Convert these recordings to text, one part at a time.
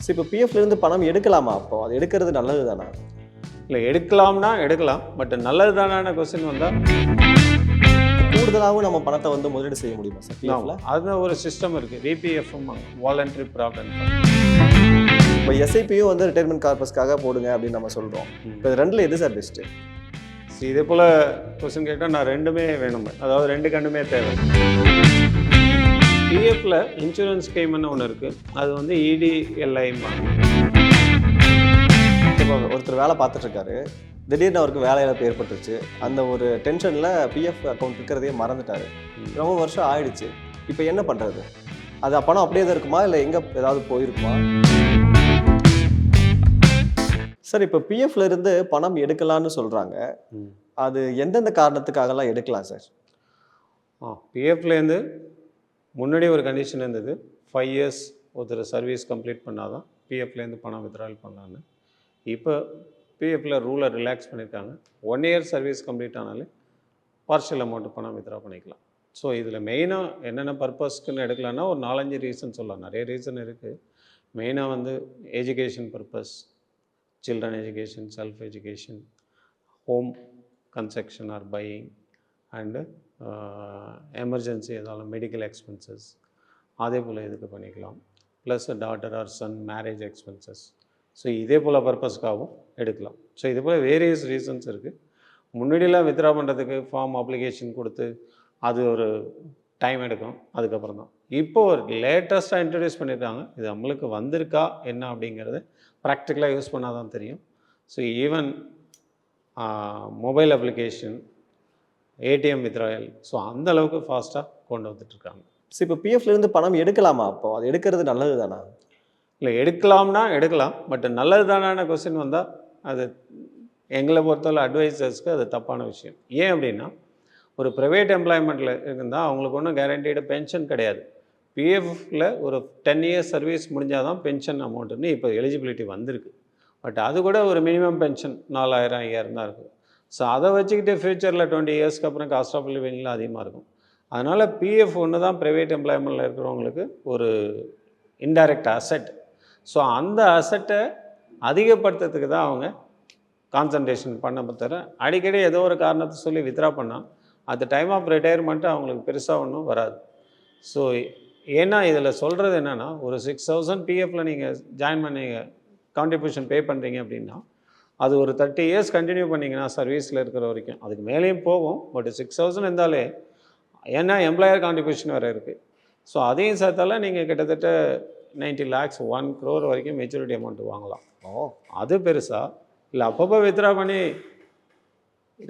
So இப்போ பிஎஃப்லேருந்து பணம் எடுக்கலாமா? அப்போ அது எடுக்கிறது நல்லது தானா? இல்லை, எடுக்கலாம்னா எடுக்கலாம். பட் நல்லது தானே கொஸ்டின் வந்தால் கூடுதலாகவும் நம்ம பணத்தை வந்து முதலீடு செய்ய முடியுமா சார் பிஎஃப்ல? அது ஒரு சிஸ்டம் இருக்குது. விபிஎஃப்எம், வாலண்டரி ப்ராவிடென்ட் ஃபண்ட். இப்போ எஸ்ஐபியும் வந்து ரிட்டைர்மெண்ட் கார்பஸ்க்காக போடுங்க அப்படின்னு நம்ம சொல்கிறோம். இப்போ இது ரெண்டில் எது சார் பெஸ்ட்டு? இதே போல் கொஸ்டின் கேட்டால் நான் ரெண்டுமே வேணும், அதாவது ரெண்டு கண்டுமே தேவை. பிஎஃப்ல இன்சூரன்ஸ் ஸ்கீம்னு ஒன்று இருக்குது. அது வந்து இடிஎல்ஐம்பாங்க. இப்போ ஒருத்தர் வேலை பார்த்துட்ருக்காரு, திடீர்னு அவருக்கு வேலை இழப்பு ஏற்பட்டுருச்சு. அந்த ஒரு டென்ஷனில் பிஎஃப் அக்கௌண்ட் இருக்கிறதையே மறந்துட்டார். ரொம்ப வருஷம் ஆயிடுச்சு. இப்போ என்ன பண்ணுறது? அது பணம் அப்படியே தான் இருக்குமா, இல்லை எங்கே ஏதாவது போயிருக்குமா? சார், இப்போ பிஎஃப்ல இருந்து பணம் எடுக்கலான்னு சொல்கிறாங்க. அது எந்தெந்த காரணத்துக்காகலாம் எடுக்கலாம் சார்? பிஎஃப்லேருந்து முன்னாடி ஒரு கண்டிஷன் இருந்தது, 5 இயர்ஸ் ஒருத்தர் சர்வீஸ் கம்ப்ளீட் பண்ணால் தான் பிஎஃப்லேருந்து பணம் வித்ட்ரால் பண்ணலான்னு. இப்போ பிஎஃப்ல ரூலை ரிலாக்ஸ் பண்ணியிருக்காங்க. 1 இயர் சர்வீஸ் கம்ப்ளீட் ஆனாலே பார்ஷியல் அமௌண்ட் பணம் வித்ட்ரா பண்ணிக்கலாம். ஸோ இதில் மெயினாக என்னென்ன பர்பஸ்க்குன்னு எடுக்கலான்னா ஒரு 4-5 ரீசன் சொல்லலாம். நிறைய ரீசன் இருக்குது. மெயினாக வந்து education purpose, children education, self education, home construction or buying, and emergency ஏதாவது மெடிக்கல் எக்ஸ்பென்சஸ், அதே போல் இதுக்கு பண்ணிக்கலாம். Plus daughter or son marriage expenses. So இதே போல் பர்பஸ்க்காகவும் எடுக்கலாம். ஸோ இது போல் வேரியஸ் ரீசன்ஸ் இருக்குது. முன்னாடியெலாம் வித்ட்ரா பண்ணுறதுக்கு ஃபார்ம் அப்ளிகேஷன் கொடுத்து அது ஒரு டைம் எடுக்கும். அதுக்கப்புறம் தான் இப்போ ஒரு லேட்டஸ்ட்டாக இன்ட்ரடியூஸ் பண்ணியிருக்காங்க. இது நம்மளுக்கு வந்திருக்கா என்ன அப்படிங்கிறது ப்ராக்டிக்கலாக யூஸ் பண்ணால் தான் தெரியும். So even mobile application, ATM withdrawal, so அந்த அளவுக்கு ஃபாஸ்ட்டாக கொண்டு வந்துட்டுருக்காங்க. ஸோ இப்போ பிஎஃப்லேருந்து பணம் எடுக்கலாமா? அப்போ அது எடுக்கிறது நல்லது தானா? இல்லை, எடுக்கலாம்னா எடுக்கலாம். பட் நல்லது தானே கொஸ்டின் வந்தால் அது எங்களை பொறுத்தவரை அட்வைசர்ஸ்க்கு அது தப்பான விஷயம். ஏன் அப்படின்னா, ஒரு ப்ரைவேட் எம்ப்ளாய்மெண்ட்டில் இருந்தால் அவங்களுக்கு ஒன்றும் கேரண்டீடு பென்ஷன் கிடையாது. பிஎஃப்ல ஒரு 10 இயர்ஸ் சர்வீஸ் முடிஞ்சால் தான் பென்ஷன் அமௌண்ட்டுன்னு இப்போ எலிஜிபிலிட்டி வந்திருக்கு. பட் அது கூட ஒரு மினிமம் பென்ஷன் 4000 5000 தான் இருக்குது. ஸோ அதை வச்சுக்கிட்டு ஃப்யூச்சரில் 20 இயர்ஸ்க்கு அப்புறம் காஸ்ட் ஆஃப் லிவிங்லாம் அதிகமாக இருக்கும். அதனால் பிஎஃப் ஒன்று தான் ப்ரைவேட் எம்ப்ளாய்மெண்ட்டில் இருக்கிறவங்களுக்கு ஒரு இன்டைரக்ட் அசெட். ஸோ அந்த அசெட்டை அதிகப்படுத்துறதுக்கு தான் அவங்க கான்சன்ட்ரேஷன் பண்ண தவிர அடிக்கடி ஏதோ ஒரு காரணத்தை சொல்லி வித்ட்ரா பண்ணால் அந்த டைம் ஆஃப் ரிட்டையர்மெண்ட்டு அவங்களுக்கு பெருசாக ஒன்றும் வராது. ஸோ ஏன்னா இதில் சொல்கிறது என்னென்னா, ஒரு 6000 பிஎஃப்ல நீங்கள் ஜாயின் பண்ணீங்க, கான்ட்ரிபியூஷன் பே பண்ணுறீங்க அப்படின்னா அது ஒரு 30 இயர்ஸ் கண்டினியூ பண்ணிங்கன்னா சர்வீஸில் இருக்கிற வரைக்கும் அதுக்கு மேலேயும் போகும். பட் 6000 இருந்தாலே, ஏன்னா எம்ப்ளாயர் கான்ட்ரிபியூஷன் வேறு இருக்குது. ஸோ அதையும் சேர்த்தால நீங்கள் கிட்டத்தட்ட 90 lakhs 1 crore வரைக்கும் மெச்சூரிட்டி அமௌண்ட் வாங்கலாம். அது பெருசா இல்லை, அப்பப்போ வித்ட்ரா பண்ணி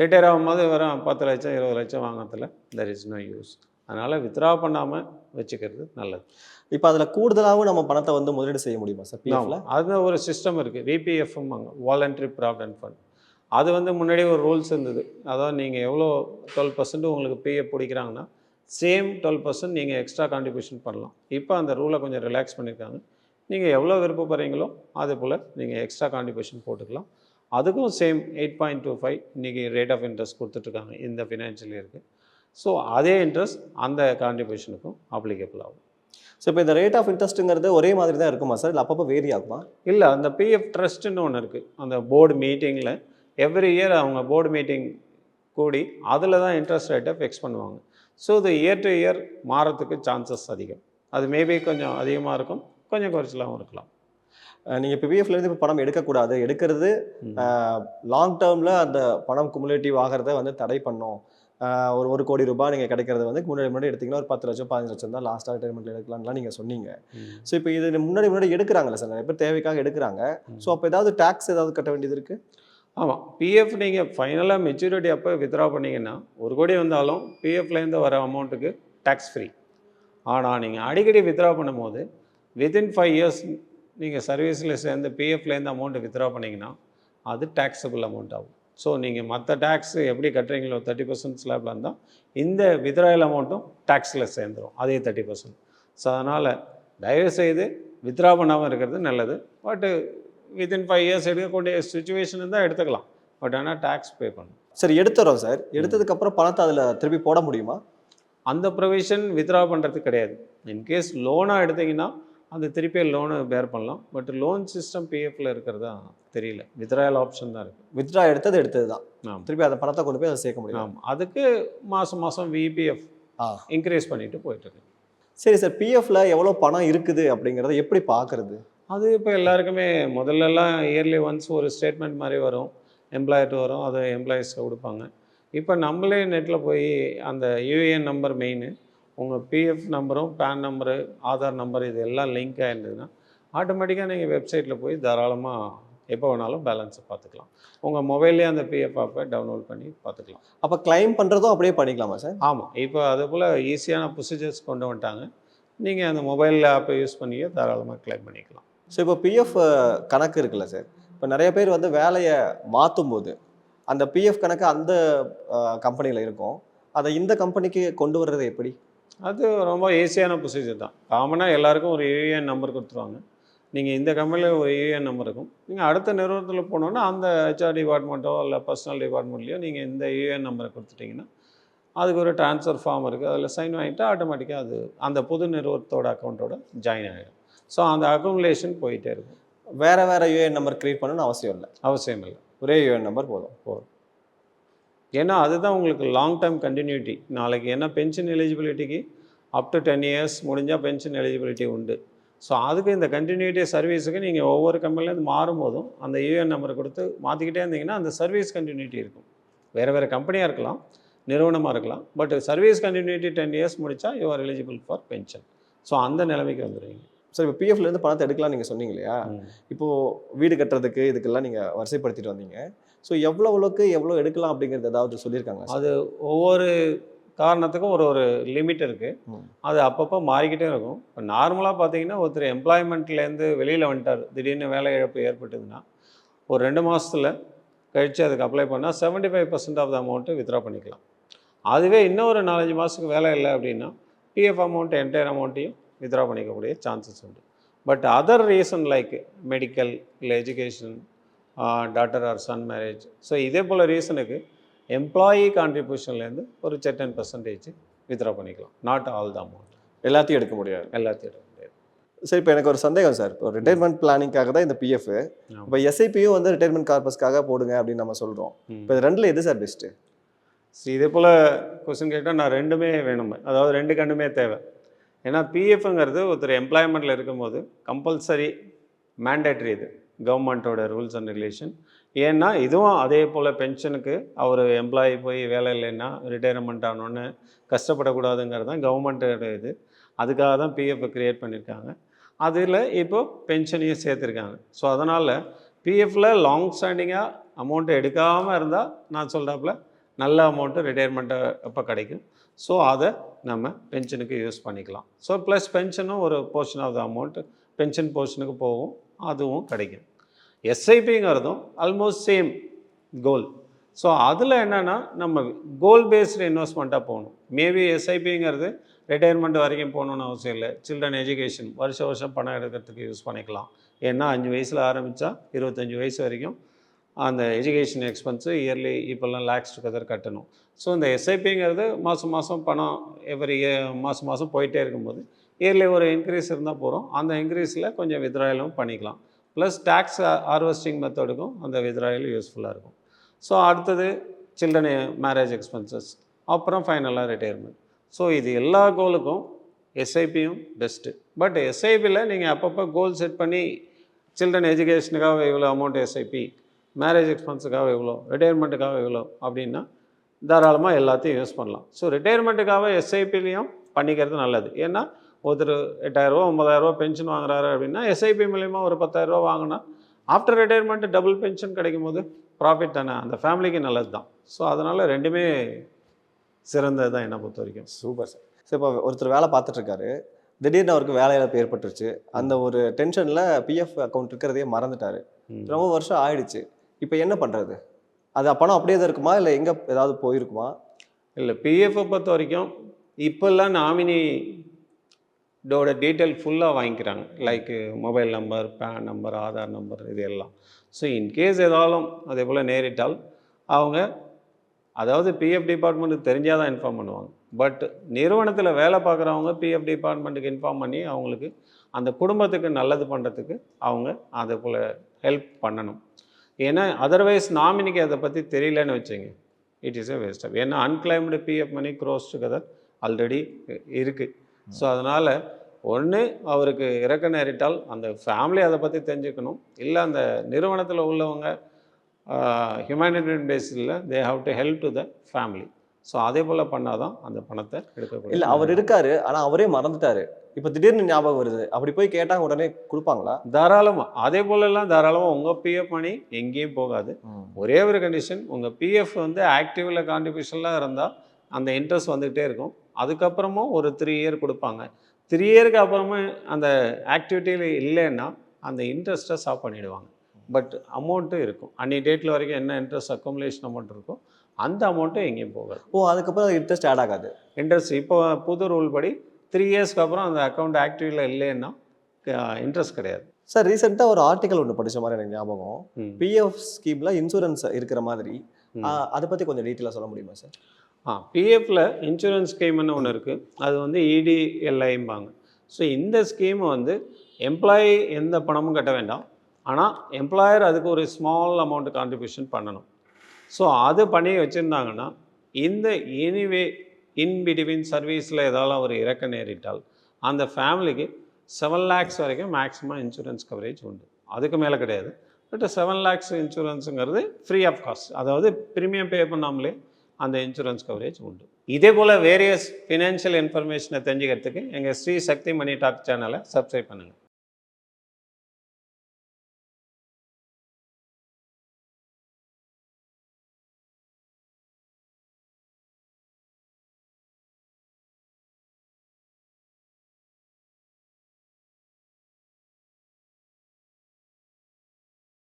ரிட்டையர் ஆகும்போது வரும் 10 லட்சம் 20 லட்சம் வாங்கிறதுல தெர் இஸ் நோ யூஸ். அதனால் வித்ட்ரா பண்ணாமல் வச்சுக்கிறது நல்லது. இப்போ அதில் கூடுதலாகவும் நம்ம பணத்தை வந்து முதலீடு செய்ய முடியுமா சார் பிஎஃப்ல? அது ஒரு சிஸ்டம் இருக்குது. விபிஎஃப்எம், வாலண்டரி ப்ராவிடென்ட் ஃபண்ட். அது வந்து முன்னாடி ஒரு ரூல்ஸ் இருந்தது. அதாவது நீங்கள் எவ்வளோ 12% உங்களுக்கு பிஎஃப் பிடிக்கிறாங்கன்னா சேம் 12% நீங்கள் எக்ஸ்ட்ரா கான்ட்ரிபியூஷன் பண்ணலாம். இப்போ அந்த ரூலை கொஞ்சம் ரிலாக்ஸ் பண்ணியிருக்காங்க. நீங்கள் எவ்வளோ விருப்பப்படுறீங்களோ அதே போல் நீங்கள் எக்ஸ்ட்ரா கான்ட்ரிபியூஷன் போட்டுக்கலாம். அதுக்கும் சேம் 8.25 இன்றைக்கி ரேட் ஆஃப் இன்ட்ரெஸ்ட் கொடுத்துட்ருக்காங்க இந்த ஃபினான்ஷியல் இயருக்கு. ஸோ அதே இன்ட்ரெஸ்ட் அந்த கான்ட்ரிபியூஷனுக்கும் அப்ளிகபிள் ஆகும். ஸோ இப்போ இந்த ரேட் ஆஃப் இன்ட்ரெஸ்ட்டுங்கிறது ஒரே மாதிரி தான் இருக்குமா சார், இல்லை அப்பப்போ வேரி ஆகுமா? இல்லை, அந்த பிஎஃப் ட்ரஸ்ட்டுன்னு ஒன்று இருக்குது. அந்த போர்டு மீட்டிங்கில் எவ்ரி இயர் அவங்க போர்டு மீட்டிங் கூடி அதில் தான் இன்ட்ரெஸ்ட் ரேட்டை ஃபிக்ஸ் பண்ணுவாங்க. ஸோ இது இயர் டு இயர் மாறத்துக்கு சான்சஸ் அதிகம். அது மேபி கொஞ்சம் அதிகமாக இருக்கும், கொஞ்சம் குறைச்சலாகவும் இருக்கலாம். நீங்கள் இப்போ பிஎஃப்லேருந்து இப்போ பணம் எடுக்கக்கூடாது, எடுக்கிறது லாங் டேர்மில் அந்த பணம் குமுலேட்டிவ் ஆகிறத வந்து தடை பண்ணோம். ஒரு 1 கோடி ரூபாய் நீங்கள் கிடைக்கிறது வந்து முன்னாடி எடுத்திங்கன்னா ஒரு 10 லட்சம் 15 லட்சம் தான் லாஸ்ட்டாக ரிட்டைர்மெண்ட்டில் எடுக்கலாம்லாம் நீங்கள் சொன்னீங்க. ஸோ இப்போ இது முன்னாடி எடுக்கிறாங்களே சார், நிறைய பேர் தேவைக்காக எடுக்கிறாங்க. ஸோ அப்போ ஏதாவது டேக்ஸ் ஏதாவது கட்ட வேண்டியது இருக்குது? ஆமாம், பிஎஃப் நீங்கள் ஃபைனலாக மெச்சூரிட்டி அப்போ வித்ட்ரா பண்ணிங்கன்னா 1 கோடி வந்தாலும் பிஎஃப்லேருந்து வர அமௌண்ட்டுக்கு டேக்ஸ் ஃப்ரீ. ஆனால் நீங்கள் அடிக்கடி வித்ட்ரா பண்ணும்போது வித்தின் 5 இயர்ஸ் நீங்கள் சர்வீஸில் சேர்ந்து பிஎஃப்லேருந்து அமௌண்ட்டு வித்ட்ரா பண்ணிங்கன்னா அது டேக்ஸபிள் அமௌண்ட் ஆகும். ஸோ நீங்கள் மற்ற டேக்ஸ் எப்படி கட்டுறீங்களோ 30% ஸ்லாபில் இருந்தால் இந்த வித்ட்ராயல் அமௌண்ட்டும் டேக்ஸில் சேர்ந்துடும் அதே 30%. ஸோ அதனால் தயவுசெய்து வித்ட்ரா பண்ணாமல் இருக்கிறது நல்லது. பட்டு வித்தின் 5 இயர்ஸ் எடுக்கக்கூடிய சுச்சுவேஷன் இருந்தால் எடுத்துக்கலாம். பட் ஆனால் டேக்ஸ் பே பண்ணணும். சரி, எடுத்துறோம் சார். எடுத்ததுக்கப்புறம் பணத்தை அதில் திருப்பி போட முடியுமா? அந்த ப்ரொவிஷன் வித்ட்ரா பண்ணுறது கிடையாது. இன்கேஸ் லோனாக எடுத்திங்கன்னா அது திருப்பி லோனு பேர் பண்ணலாம். பட் லோன் சிஸ்டம் பிஎஃப்ல இருக்கிறதா தெரியல. வித்ட்ராயல் ஆப்ஷன் தான் இருக்குது. வித்ட்ரா எடுத்தது தான். ஆமாம். திருப்பி அந்த பணத்தை கொண்டு போய் அதை சேர்க்க முடியும். ஆமாம், அதுக்கு மாதம் மாதம் விபிஎஃப் ஆ இன்க்ரீஸ் பண்ணிட்டு போயிட்டுருக்கு. சரி சார், பிஎஃப்ல எவ்வளோ பணம் இருக்குது அப்படிங்கிறத எப்படி பார்க்கறது? அது இப்போ எல்லாருக்குமே முதல்லலாம் இயர்லி ஒன்ஸ் ஒரு ஸ்டேட்மெண்ட் மாதிரி வரும், எம்ப்ளாயர்ட்டு வரும், அதை எம்ப்ளாயீஸ்க்கு கொடுப்பாங்க. இப்போ நம்மளே நெட்டில் போய் அந்த யூஏஎன் நம்பர் மெயின், உங்கள் பிஎஃப் நம்பரும் பேன் நம்பரு ஆதார் நம்பர் இது எல்லாம் லிங்க் ஆகிருந்ததுன்னா ஆட்டோமேட்டிக்காக நீங்கள் வெப்சைட்டில் போய் தாராளமாக எப்போ வேணாலும் பேலன்ஸை பார்த்துக்கலாம். உங்கள் மொபைல்லேயே அந்த பிஎஃப் ஆப்பை டவுன்லோட் பண்ணி பார்த்துக்கலாம். அப்போ கிளைம் பண்ணுறதும் அப்படியே பண்ணிக்கலாமா சார்? ஆமாம், இப்போ அதே போல் ஈஸியான ப்ரொசீஜர்ஸ் கொண்டு வந்துட்டாங்க. நீங்கள் அந்த மொபைல் ஆப்பை யூஸ் பண்ணியே தாராளமாக கிளைம் பண்ணிக்கலாம். ஸோ இப்போ பிஎஃப் கணக்கு இருக்குல்ல சார், இப்போ நிறைய பேர் வந்து வேலையை மாற்றும் போது அந்த பிஎஃப் கணக்கு அந்த கம்பெனியில் இருக்கும், அதை இந்த கம்பெனிக்கு கொண்டு வர்றது எப்படி? அது ரொம்ப ஈஸியான ப்ரொசீஜர் தான். காமனாக எல்லாருக்கும் ஒரு யூஏஎன் நம்பர் கொடுத்துருவாங்க. நீங்கள் இந்த கம்பெனியில் ஒரு யூஏஎன் நம்பர் இருக்கும். நீங்கள் அடுத்த நிறுவனத்தில் போனோன்னா அந்த ஹெச்ஆர் டிபார்ட்மெண்ட்டோ இல்லை பர்சனல் டிபார்ட்மெண்ட்லேயோ நீங்கள் இந்த யூஏஎன் நம்பரை கொடுத்துட்டிங்கன்னா அதுக்கு ஒரு ட்ரான்ஸ்ஃபர் ஃபார்ம் இருக்குது, அதில் சைன் வாங்கிட்டு ஆட்டோமேட்டிக்காக அது அந்த புது நிறுவனத்தோட அக்கௌண்ட்டோட ஜாயின் ஆகிடும். ஸோ அந்த அக்குமுலேஷன் போயிட்டே இருக்கும். வேறு யூஏஎன் நம்பர் க்ரியேட் பண்ணணும்னு அவசியம் இல்லை. அவசியம் இல்லை, ஒரே யூஏஎன் நம்பர் போதும். ஏன்னா அதுதான் உங்களுக்கு லாங் டேர்ம் கண்டினியூட்டி. நாளைக்கு என்ன பென்ஷன் எலிஜிபிலிட்டிக்கு அப் டு 10 இயர்ஸ் முடிஞ்சால் பென்ஷன் எலிஜிபிலிட்டி உண்டு. ஸோ அதுக்கு இந்த கண்டினியூட்டி சர்வீஸுக்கு நீங்கள் ஒவ்வொரு கம்பெனிலேருந்து மாறும்போதும் அந்த யூஏஎன் நம்பரை கொடுத்து மாற்றிக்கிட்டே இருந்தீங்கன்னா அந்த சர்வீஸ் கண்டினியூட்டி இருக்கும். வேறு கம்பெனியாக இருக்கலாம், நிறுவனமாக இருக்கலாம், பட் சர்வீஸ் கண்டினியூட்டி 10 இயர்ஸ் முடித்தா you are eligible for pension. So அந்த நிலைமைக்கு வந்துடுவீங்க. சார், இப்போ பிஎஃப்லேருந்து பணத்தை எடுக்கலாம் நீங்கள் சொன்னீங்க இல்லையா? இப்போது வீடு கட்டுறதுக்கு இதுக்கெல்லாம் நீங்கள் வரிசைப்படுத்திட்டு வந்தீங்க. ஸோ எவ்வளோ எடுக்கலாம் அப்படிங்கிறது ஏதாவது சொல்லியிருக்காங்க? அது ஒவ்வொரு காரணத்துக்கும் ஒரு லிமிட் இருக்குது. அது அப்பப்போ மாறிக்கிட்டே இருக்கும். இப்போ நார்மலாக பார்த்தீங்கன்னா ஒருத்தர் எம்ப்ளாய்மெண்ட்லேருந்து வெளியில் வந்துட்டார், திடீர்னு வேலை இழப்பு ஏற்பட்டதுன்னா ஒரு 2 மாதத்தில் கழித்து அதுக்கு அப்ளை பண்ணால் 75% ஆஃப் த அமௌண்ட்டு வித்ட்ரா பண்ணிக்கலாம். அதுவே இன்னும் ஒரு 4-5 மாதத்துக்கு வேலை இல்லை அப்படின்னா பிஎஃப் அமௌண்ட் என்டையர் அமௌண்ட்டையும் வித்ட்ரா பண்ணிக்கக்கூடிய சான்சஸ் உண்டு. But other reason like medical இல்லை education, daughter or son marriage, so இதே போல் ரீசனுக்கு எம்ப்ளாயி கான்ட்ரிபியூஷன்லேருந்து ஒரு 10% வித்ட்ரா பண்ணிக்கலாம். நாட் ஆல் த அமௌண்ட், எல்லாத்தையும் எடுக்க முடியாது. எல்லாத்தையும் எடுக்க முடியாது. சார், இப்போ எனக்கு ஒரு சந்தேகம் சார். இப்போ ரிட்டைர்மெண்ட் பிளானிங்காக தான் இந்த பிஎஃப், இப்போ எஸ்ஐபியும் வந்து ரிட்டைர்மெண்ட் கார்பஸ்க்காக போடுங்க அப்படின்னு நம்ம சொல்கிறோம். இப்போ இது ரெண்டில் எது சார் பெஸ்ட்டு? இதே போல் கொஸ்டின் கேட்டால் நான் ரெண்டுமே வேணும், அதாவது 2 கண்டுமே தேவை. ஏன்னா பிஎஃப்ங்கிறது ஒருத்தர் எம்ப்ளாய்மெண்ட்டில் இருக்கும்போது கம்பல்சரி மேண்டேட்ரி, இது கவர்மெண்ட்டோட ரூல்ஸ் அண்ட் ரெகுலேஷன். ஏன்னா இதுவும் அதே போல் பென்ஷனுக்கு அவர் எம்ப்ளாயி போய் வேலை இல்லைன்னா ரிட்டையர்மெண்ட் ஆனோன்னு கஷ்டப்படக்கூடாதுங்கிறது தான் கவர்மெண்ட்டோட இது. அதுக்காக தான் பிஎஃப்பை க்ரியேட் பண்ணியிருக்காங்க. அதில் இப்போது பென்ஷனையும் சேர்த்துருக்காங்க. ஸோ அதனால் பிஎஃப்பில் லாங் ஸ்டாண்டிங்காக அமௌண்ட்டை எடுக்காமல் இருந்தால் நான் சொல்கிறாப்புல நல்ல அமௌண்ட்டு ரிட்டையர்மெண்ட்டை அப்போ கிடைக்கும். ஸோ அதை நம்ம பென்ஷனுக்கு யூஸ் பண்ணிக்கலாம். ஸோ ப்ளஸ் பென்ஷனும் ஒரு portion of the amount pension போர்ஷனுக்கு போகும், அதுவும் கிடைக்கும். எஸ்ஐபிங்கிறதும் ஆல்மோஸ்ட் சேம் கோல். ஸோ அதில் என்னென்னா நம்ம கோல் பேஸ்டு இன்வெஸ்ட்மெண்ட்டாக போகணும். மேபி எஸ்ஐபிங்கிறது ரிட்டையர்மெண்ட் வரைக்கும் போகணுன்னு அவசியம் இல்லை. சில்ட்ரன் எஜுகேஷன் வருஷம் பணம் எடுக்கிறதுக்கு யூஸ் பண்ணிக்கலாம். ஏன்னா 5 வயசில் ஆரம்பித்தா 25 வயசு வரைக்கும் அந்த எஜுகேஷன் எக்ஸ்பென்ஸு இயர்லி இப்போல்லாம் லேக்ஸ் டுகெதர் கட்டணும். ஸோ இந்த எஸ்ஐபிங்கிறது மாதம் பணம் எவ்ரி மாதம் போயிட்டே இருக்கும்போது இயர்லி ஒரு இன்க்ரீஸ் இருந்தால் போகிறோம். அந்த இன்க்ரீஸில் கொஞ்சம் வித்ட்ராயலும் பண்ணிக்கலாம். ப்ளஸ் டேக்ஸ் ஹார்வெஸ்டிங் மெத்தடுக்கும் அந்த வித்ட்ராயல் யூஸ்ஃபுல்லாக இருக்கும். ஸோ அடுத்தது சில்ட்ரன் மேரேஜ் எக்ஸ்பென்சஸ், அப்புறம் ஃபைனலாக ரிட்டையர்மெண்ட். ஸோ இது எல்லா கோலுக்கும் எஸ்ஐபியும் பெஸ்ட்டு. பட் எஸ்ஐபியில் நீங்கள் அப்பப்போ கோல் செட் பண்ணி சில்ட்ரன் எஜுகேஷனுக்காக இவ்வளோ அமௌண்ட் எஸ்ஐபி, மேரேஜ் எக்ஸ்பென்ஸுக்காக எவ்வளோ, ரிட்டையர்மெண்ட்டுக்காக எவ்வளோ அப்படின்னா தாராளமாக எல்லாத்தையும் யூஸ் பண்ணலாம். ஸோ ரிட்டையர்மெண்ட்டுக்காக எஸ்ஐபிலையும் பண்ணிக்கிறது நல்லது. ஏன்னா ஒருத்தர் 8,000 9,000 பென்ஷன் வாங்குறாரு அப்படின்னா எஸ்ஐபி மூலிமா ஒரு 10,000 வாங்கினா ஆஃப்டர் ரிட்டையர்மெண்ட்டு டபுள் பென்ஷன் கிடைக்கும் போது ப்ராஃபிட் தானே, அந்த ஃபேமிலிக்கு நல்லது தான். ஸோ அதனால் ரெண்டுமே சிறந்தது தான் என்னை பொறுத்த வரைக்கும். Super sir. சார், இப்போ ஒருத்தர் வேலை பார்த்துட்ருக்காரு, திடீர்னு அவருக்கு வேலை இழப்பு ஏற்பட்டுருச்சு. அந்த ஒரு டென்ஷனில் பிஎஃப் அக்கௌண்ட் இருக்கிறதே மறந்துட்டார். ரொம்ப வருஷம் ஆயிடுச்சு. இப்போ என்ன பண்ணுறது? அது பணம் அப்படியே தான் இருக்குமா, இல்லை எங்கே ஏதாவது போயிருக்குமா? இல்லை, பிஎஃப்பை பொறுத்த வரைக்கும் இப்போல்லாம் நாமினி டோட டீட்டெயில் ஃபுல்லாக வாங்கிக்கிறாங்க. Like mobile number, PAN number, Aadhaar number, இது எல்லாம். ஸோ இன்கேஸ் ஏதாலும் அதே போல் நேரிட்டால் அவங்க, அதாவது பிஎஃப் டிபார்ட்மெண்ட்டுக்கு தெரிஞ்சால் தான் இன்ஃபார்ம் பண்ணுவாங்க. பட் நிறுவனத்தில் வேலை பார்க்குறவங்க பிஎஃப் டிபார்ட்மெண்ட்டுக்கு இன்ஃபார்ம் பண்ணி அவங்களுக்கு அந்த குடும்பத்துக்கு நல்லது பண்ணுறதுக்கு அவங்க அதை போல் ஹெல்ப் பண்ணணும். ஏன்னா அதர்வைஸ் நாமினிக்கு அதை பற்றி தெரியலன்னு வச்சுங்க, it is a waste of. ஏன்னா unclaimed PF money crores together already இருக்குது. ஸோ அதனால் ஒன்று அவருக்கு இறக்க நேரிட்டால் அந்த ஃபேமிலி அதை பற்றி தெரிஞ்சுக்கணும், இல்லை அந்த நிறுவனத்தில் உள்ளவங்க ஹியூமனிடேரியன் பேஸில் they have to help to the family. So அதே போல் பண்ணால் தான் அந்த பணத்தை எடுக்கக்கூடாது. இல்லை அவர் இருக்காரு ஆனால் அவரே மறந்துட்டாரு, இப்போ திடீர்னு ஞாபகம் வருது, அப்படி போய் கேட்டால் உடனே கொடுப்பாங்களா? தாராளமாக அதே போலலாம் தாராளமாக உங்கள் பிஎஃப் மணி எங்கேயும் போகாது. ஒரே ஒரு கண்டிஷன், உங்கள் பிஎஃப் வந்து ஆக்டிவில் கான்ட்ரிபியூஷன்லாம் இருந்தால் அந்த இன்ட்ரெஸ்ட் வந்துக்கிட்டே இருக்கும். அதுக்கப்புறமும் ஒரு 3 இயர் கொடுப்பாங்க. 3 இயருக்கு அப்புறமா அந்த ஆக்டிவிட்டியில் இல்லைன்னா அந்த இன்ட்ரெஸ்ட்டை ஸ்டாப் பண்ணிவிடுவாங்க. பட் அமௌண்ட்டு இருக்கும், அன்னி டேட்டில் வரைக்கும் என்ன இன்ட்ரெஸ்ட் அக்குமுலேஷன் அமௌண்ட் இருக்கோ அந்த அமௌண்ட்டு எங்கேயும் போகாது. அதுக்கப்புறம் இன்ட்ரெஸ்ட் ஆட் ஆகாது. இன்ட்ரெஸ்ட் இப்போ புது ரூல் படி 3 இயர்ஸ்க்கு அப்புறம் அந்த அக்கௌண்ட் ஆக்டிவில் இல்லைன்னா இன்ட்ரெஸ்ட் கிடையாது. சார் ரீசெண்டாக ஒரு ஆர்டிக்கல் ஒன்று படித்த மாதிரி எனக்கு ஞாபகம், பிஎஃப் ஸ்கீமில் இன்சூரன்ஸ் இருக்கிற மாதிரி, அதை பற்றி கொஞ்சம் டீட்டெயிலாக சொல்ல முடியுமா சார்? பிஎஃப்பில் இன்சூரன்ஸ் ஸ்கீம்னு ஒன்று இருக்குது, அது வந்து இடிஎல்ஐம்பாங்க. ஸோ இந்த ஸ்கீம் வந்து எம்ப்ளாயி எந்த பணமும் கட்ட வேண்டாம், ஆனால் எம்ப்ளாயர் அதுக்கு ஒரு ஸ்மால் அமௌண்ட் கான்ட்ரிபியூஷன் பண்ணணும். ஸோ அது பண்ணி வச்சுருந்தாங்கன்னா இந்த எனிவே இன் பிட்வீன் சர்வீஸில் ஏதாவது ஒரு இறக்க நேரிட்டால் அந்த ஃபேமிலிக்கு 7 lakhs வரைக்கும் மேக்ஸிமம் இன்சூரன்ஸ் கவரேஜ் உண்டு. அதுக்கு மேலே கிடையாது. பட் 7 lakhs இன்சூரன்ஸுங்கிறது ஃப்ரீ ஆஃப் காஸ்ட், அதாவது ப்ரீமியம் பே பண்ணாமலே அந்த இன்சூரன்ஸ் கவரேஜ் உண்டு. இதே போல் வேரியஸ் ஃபினான்ஷியல் இன்ஃபர்மேஷனை தெரிஞ்சுக்கிறதுக்கு எங்கள் ஸ்ரீ சக்தி மணி டாக் சேனலை சப்ஸ்கிரைப் பண்ணுங்கள்.